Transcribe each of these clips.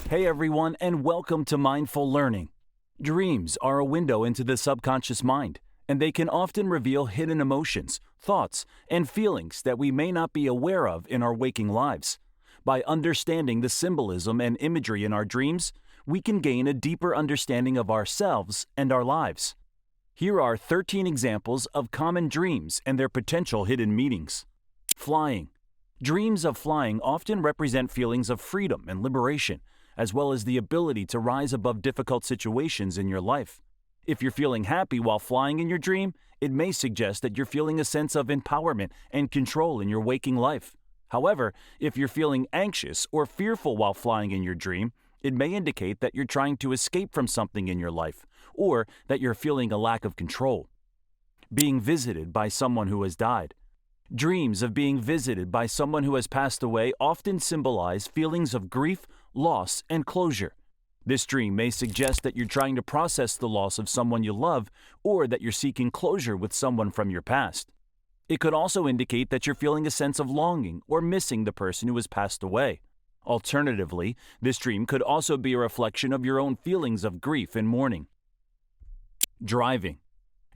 Hey everyone, and welcome to Mindful Learning. Dreams are a window into the subconscious mind, and they can often reveal hidden emotions, thoughts, and feelings that we may not be aware of in our waking lives. By understanding the symbolism and imagery in our dreams, we can gain a deeper understanding of ourselves and our lives. Here are 13 examples of common dreams and their potential hidden meanings. Flying. Dreams of flying often represent feelings of freedom and liberation, as well as the ability to rise above difficult situations in your life. If you're feeling happy while flying in your dream, it may suggest that you're feeling a sense of empowerment and control in your waking life. However, if you're feeling anxious or fearful while flying in your dream, it may indicate that you're trying to escape from something in your life, or that you're feeling a lack of control. Being visited by someone who has died. Dreams of being visited by someone who has passed away often symbolize feelings of grief, loss, and closure. This dream may suggest that you're trying to process the loss of someone you love, or that you're seeking closure with someone from your past. It could also indicate that you're feeling a sense of longing or missing the person who has passed away. Alternatively, this dream could also be a reflection of your own feelings of grief and mourning. Driving.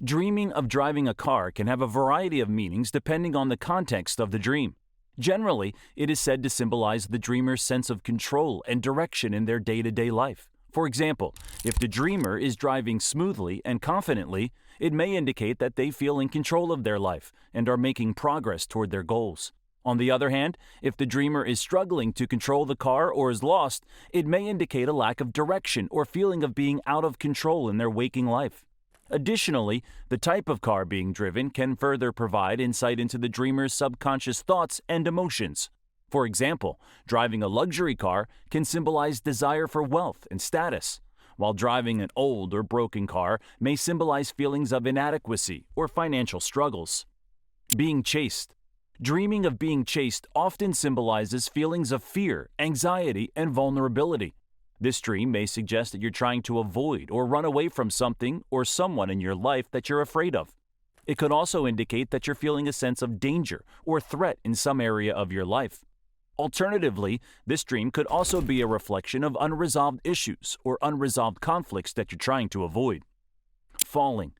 Dreaming of driving a car can have a variety of meanings depending on the context of the dream. Generally, it is said to symbolize the dreamer's sense of control and direction in their day-to-day life. For example, if the dreamer is driving smoothly and confidently, it may indicate that they feel in control of their life and are making progress toward their goals. On the other hand, if the dreamer is struggling to control the car or is lost, it may indicate a lack of direction or feeling of being out of control in their waking life. Additionally, the type of car being driven can further provide insight into the dreamer's subconscious thoughts and emotions. For example, driving a luxury car can symbolize desire for wealth and status, while driving an old or broken car may symbolize feelings of inadequacy or financial struggles. Being chased. Dreaming of being chased often symbolizes feelings of fear, anxiety, and vulnerability. This dream may suggest that you're trying to avoid or run away from something or someone in your life that you're afraid of. It could also indicate that you're feeling a sense of danger or threat in some area of your life. Alternatively, this dream could also be a reflection of unresolved issues or unresolved conflicts that you're trying to avoid. Falling.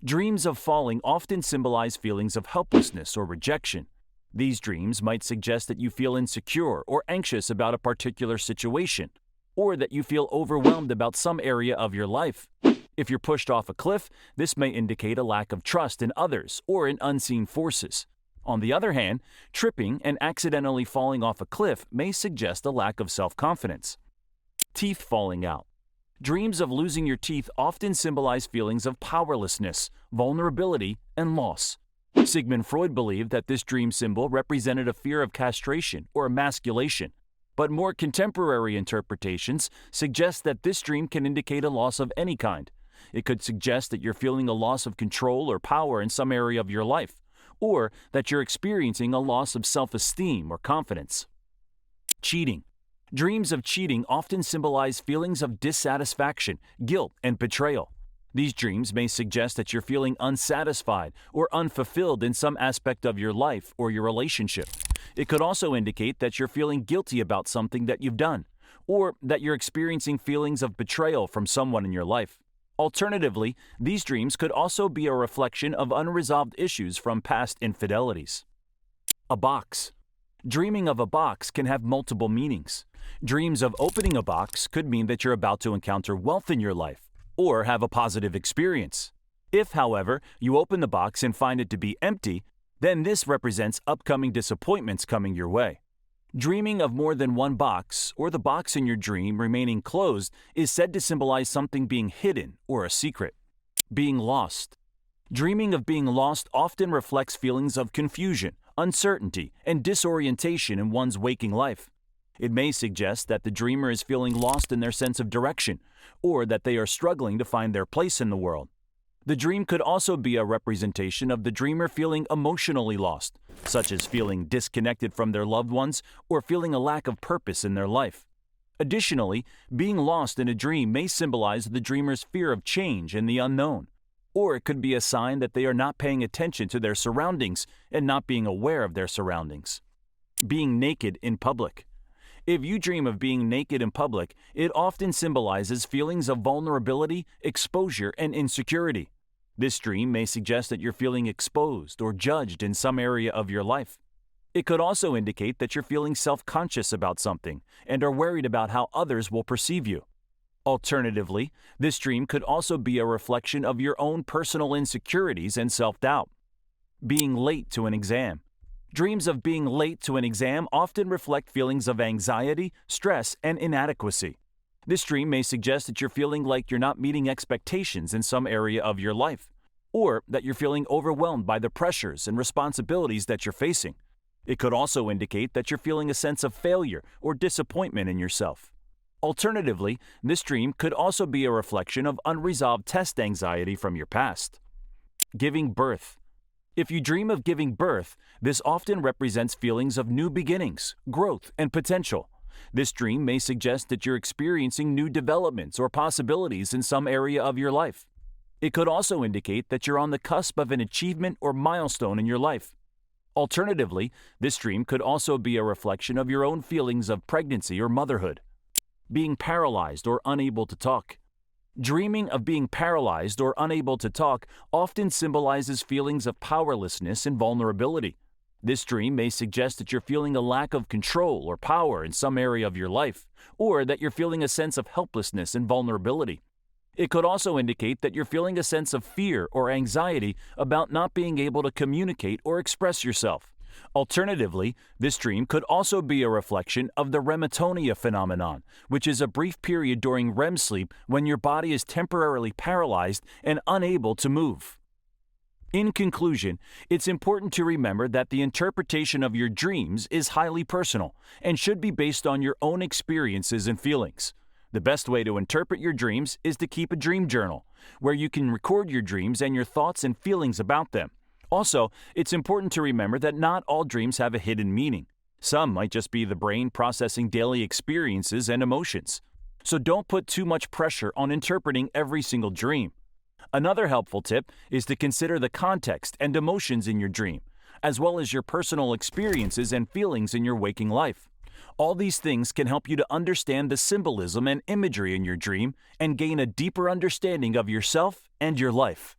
Dreams of falling often symbolize feelings of helplessness or rejection. These dreams might suggest that you feel insecure or anxious about a particular situation, or that you feel overwhelmed about some area of your life. If you're pushed off a cliff, this may indicate a lack of trust in others or in unseen forces. On the other hand, tripping and accidentally falling off a cliff may suggest a lack of self-confidence. Teeth falling out. Dreams of losing your teeth often symbolize feelings of powerlessness, vulnerability, and loss. Sigmund Freud believed that this dream symbol represented a fear of castration or emasculation, but more contemporary interpretations suggest that this dream can indicate a loss of any kind. It could suggest that you're feeling a loss of control or power in some area of your life, or that you're experiencing a loss of self-esteem or confidence. Cheating. Dreams of cheating often symbolize feelings of dissatisfaction, guilt, and betrayal. These dreams may suggest that you're feeling unsatisfied or unfulfilled in some aspect of your life or your relationship. It could also indicate that you're feeling guilty about something that you've done, or that you're experiencing feelings of betrayal from someone in your life. Alternatively, these dreams could also be a reflection of unresolved issues from past infidelities. A box. Dreaming of a box can have multiple meanings. Dreams of opening a box could mean that you're about to encounter wealth in your life, or have a positive experience. If, however, you open the box and find it to be empty, then this represents upcoming disappointments coming your way. Dreaming of more than one box, or the box in your dream remaining closed, is said to symbolize something being hidden or a secret. Being lost. Dreaming of being lost often reflects feelings of confusion, uncertainty, and disorientation in one's waking life. It may suggest that the dreamer is feeling lost in their sense of direction, or that they are struggling to find their place in the world. The dream could also be a representation of the dreamer feeling emotionally lost, such as feeling disconnected from their loved ones or feeling a lack of purpose in their life. Additionally, being lost in a dream may symbolize the dreamer's fear of change and the unknown, or it could be a sign that they are not paying attention to their surroundings and not being aware of their surroundings. Being naked in public. If you dream of being naked in public, it often symbolizes feelings of vulnerability, exposure, and insecurity. This dream may suggest that you're feeling exposed or judged in some area of your life. It could also indicate that you're feeling self-conscious about something and are worried about how others will perceive you. Alternatively, this dream could also be a reflection of your own personal insecurities and self-doubt. Being late to an exam. Dreams of being late to an exam often reflect feelings of anxiety, stress, and inadequacy. This dream may suggest that you're feeling like you're not meeting expectations in some area of your life, or that you're feeling overwhelmed by the pressures and responsibilities that you're facing. It could also indicate that you're feeling a sense of failure or disappointment in yourself. Alternatively, this dream could also be a reflection of unresolved test anxiety from your past. Giving birth. If you dream of giving birth, this often represents feelings of new beginnings, growth, and potential. This dream may suggest that you're experiencing new developments or possibilities in some area of your life. It could also indicate that you're on the cusp of an achievement or milestone in your life. Alternatively, this dream could also be a reflection of your own feelings of pregnancy or motherhood. Being paralyzed or unable to talk. Dreaming of being paralyzed or unable to talk often symbolizes feelings of powerlessness and vulnerability. This dream may suggest that you're feeling a lack of control or power in some area of your life, or that you're feeling a sense of helplessness and vulnerability. It could also indicate that you're feeling a sense of fear or anxiety about not being able to communicate or express yourself. Alternatively, this dream could also be a reflection of the rematonia phenomenon, which is a brief period during REM sleep when your body is temporarily paralyzed and unable to move. In conclusion, it's important to remember that the interpretation of your dreams is highly personal and should be based on your own experiences and feelings. The best way to interpret your dreams is to keep a dream journal, where you can record your dreams and your thoughts and feelings about them. Also, it's important to remember that not all dreams have a hidden meaning. Some might just be the brain processing daily experiences and emotions. So don't put too much pressure on interpreting every single dream. Another helpful tip is to consider the context and emotions in your dream, as well as your personal experiences and feelings in your waking life. All these things can help you to understand the symbolism and imagery in your dream and gain a deeper understanding of yourself and your life.